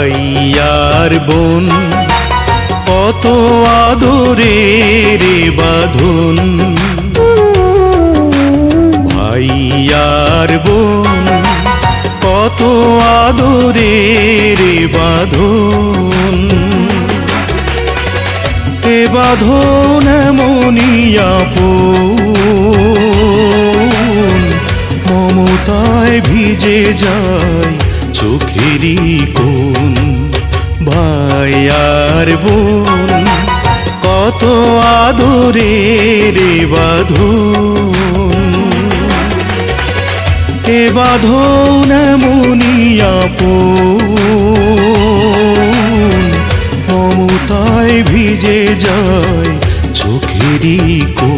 ভাই আর বোন কত আদরের বাঁধন, ভাই আর বোন কত আদরের বাঁধন। এ বাঁধন এমনই আপন, মমতায় ভিজে যায় চোখেরই কোণ। ভাই আর বোন কত আদরের বাঁধন, এ বাঁধন এমনই আপন, মমতায় ভিজে যায় চোখেরই কোণ।